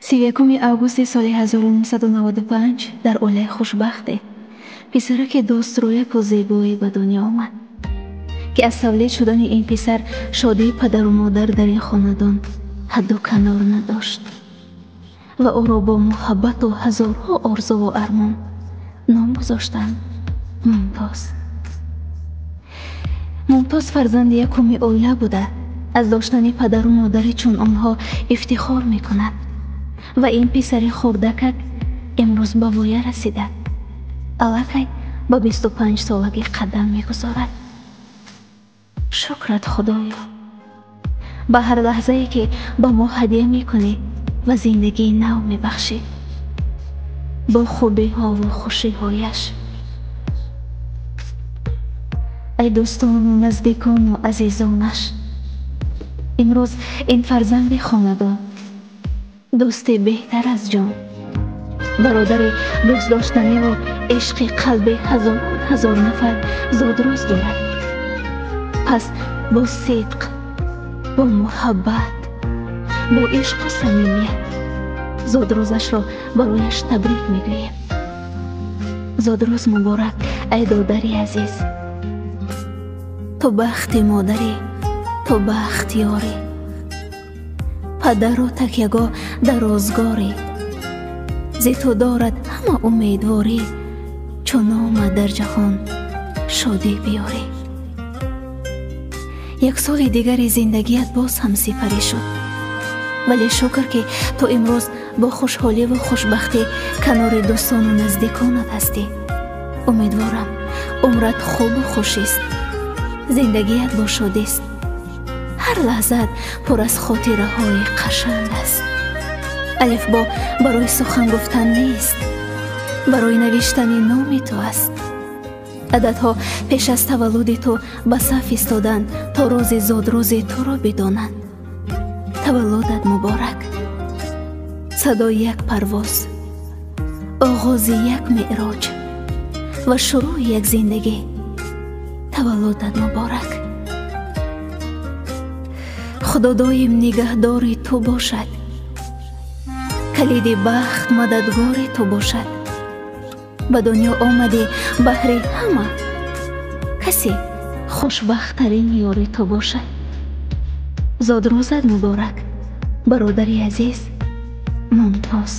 31 августи соли 1995 дар оилаи хушбахте писараки дӯстрояку зебоӣ ба дунё омад, ки аз тавлид шудани ин писар шодии падару модар дар ин хонадон ҳадду канор надошт ва ӯро бо муҳаббату ҳазорҳо орзуву армон ном гузоштанд мумтоз. мумтоз фарзанди якуми оила буда аз доштани падару модари чун онҳо ифтихор мекунад ва ин писари хурдакак имрӯз ба воя расида аллакай ба 25 солагӣ қадам мегузорад. шукрат худоё ба ҳар лаҳзае ки ба мо ҳадия мекунӣ ва зиндагии нав мебахшӣ бо хубиҳову хушиҳояш. ай дӯстону наздикону азизонаш, имрӯз ин фарзанди хонадон дӯсти беҳтар аз ҷон, бародари дӯстдоштаниву ишқи қалби ҳазор нафар зодрӯз дорад. пас бо сидқ, бо муҳаббат, бо ишқу самимият зодрӯзашро барояш табрик мегӯем. зодрӯз муборак ай додари азиз, ту бахти модарӣ, ту бахтиёрӣ, падару такягоҳ дар рӯзгорӣ, зи ту дорад ҳама умедворӣ, чун омад дар ҷаҳон шодӣ биёрӣ. як соли дигари зиндагият боз ҳам сипарӣ шуд, вале шукр ки ту имрӯз бо хушҳоливу хушбахтӣ канори дӯстону наздиконат ҳастӣ. умедворам умрат хубу хушист, зиндагият бо шодист, ҳар лаҳзаат пур аз хотираҳои қашанг аст. алифбо барои сухан гуфтан нест, барои навиштани номи ту аст. ададҳо пеш аз таваллуди ту ба саф истоданд то рӯзи зодрӯзи туро бидонанд. таваллудат муборак, садои як парвоз, оғози як меъроҷ ва шурӯъи як зиндагӣ. таваллудат муборак. худо доим нигаҳдори ту бошад, калиди бахт мададгори ту бошад. ба дунё омадӣ баҳри ҳама, касе хушбахттарин ёри ту бошад. зодрӯзат муборак бародари азиз мумтоз.